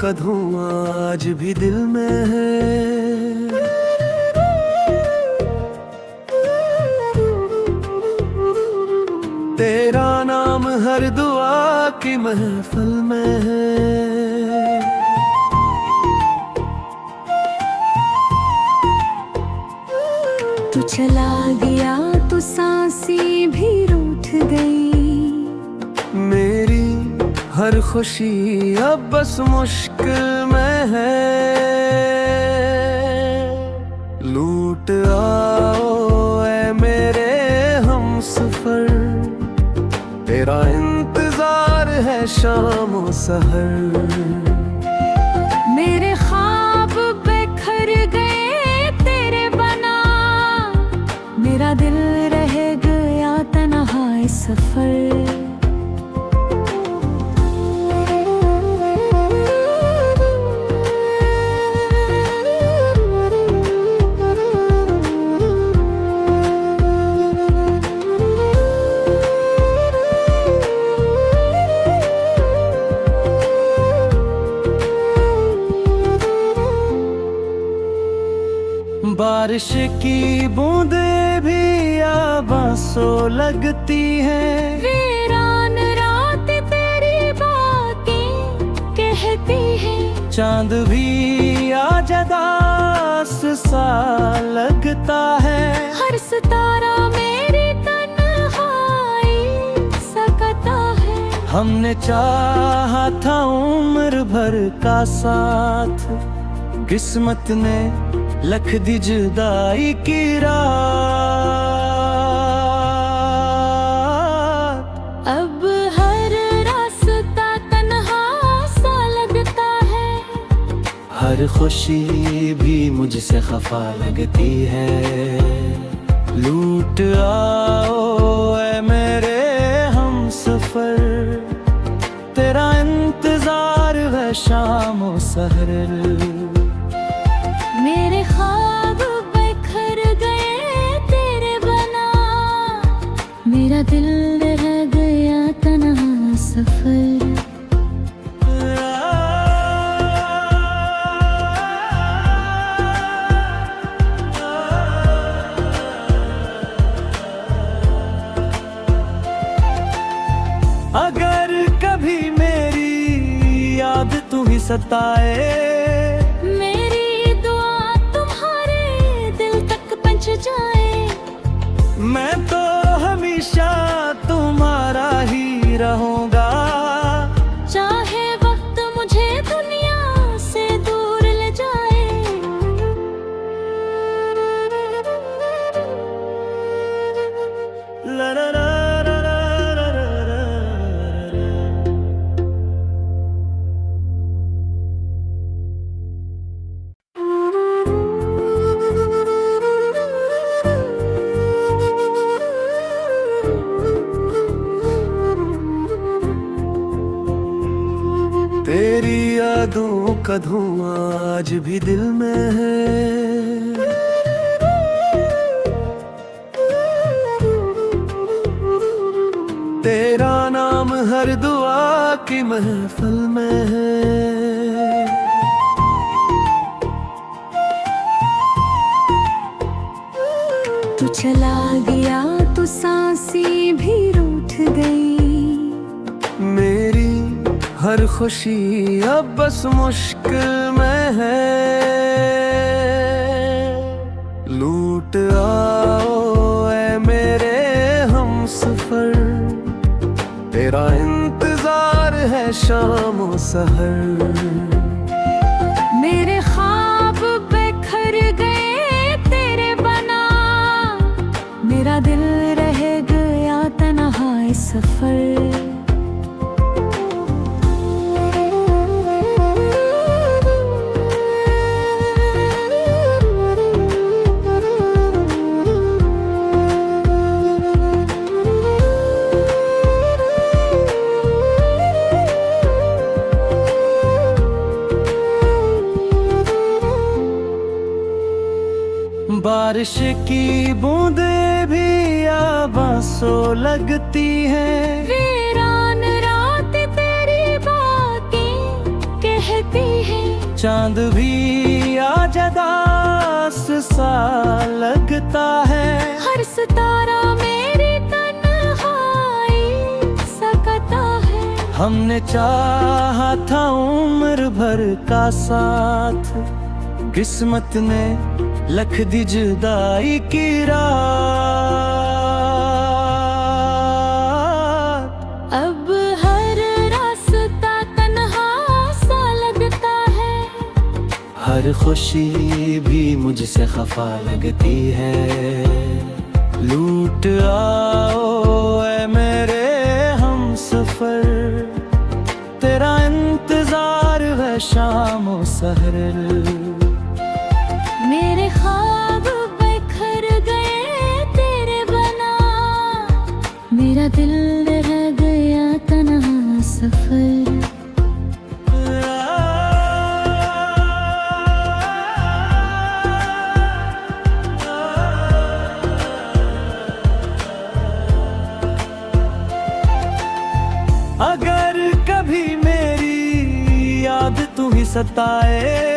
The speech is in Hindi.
का धुआं आज भी दिल में है। तेरा नाम हर दुआ की महफिल में है। तू चला गया तो सांसें भी रूठ गई। मेरी हर खुशी अब बस मुश्किल में है। लूट आओ ऐ मेरे हमसफर, तेरा इंतजार है शाम और सहर। मेरे ख्वाब बिखर गए तेरे बना, मेरा दिल रह गया तन्हा इस सफर। बारिश की बूंदें भी आबासों लगती हैं। वीरान रात तेरी बातें कहती है। चांद भी आजदास सा लगता है। हर सितारा मेरी तन्हाई सकता है। हमने चाहा था उम्र भर का साथ, किस्मत ने लख दी जुदाई की रात। अब हर रास्ता तन्हा सा लगता है। हर खुशी भी मुझसे खफा लगती है। लूट आओ ऐ मेरे हमसफर, तेरा इंतजार है शाम और सहर। मेरे ख्वाब बिखर गए तेरे बना, मेरा दिल रह गया तन्हा सफर। अगर कभी मेरी याद तू ही सताए, मैं तो हमेशा तुम्हारा ही रहूंगा। चाहे वक्त मुझे दुनिया से दूर ले जाए। ला ला ला ला ला ला ला ला। तेरी यादों का धुआं आज भी दिल में है। तेरा नाम हर दुआ की महफिल में है। तू चला गया तो सांसें भी रूठ गई। मेरी हर खुशी अब बस मुश्किल में है। लूट आओ ऐ मेरे हमसफर, तेरा इंतजार है शाम और सहर। मेरे ख्वाब बिखर गए तेरे बना, मेरा दिल रह गया तन्हा इस सफर। बारिश की बूंदें भी आबासों लगती हैं। वीरान रात तेरी बातें कहती रहती है। चांद भी आज अदास सा लगता है। हर सितारा मेरी तन्हाई सकता है। हमने चाहा था उम्र भर का साथ, किस्मत ने लख दी जुदाई की रात। अब हर रास्ता तन्हा सा लगता है। हर खुशी भी मुझसे खफा लगती है। लूट आओ ऐ मेरे हम सफर, तेरा इंतजार है शाम सहर। मेरे ख्वाब बिखर गए तेरे बना, मेरा दिल रह गया तन्हा सफर। अगर कभी मेरी याद तू ही सताए,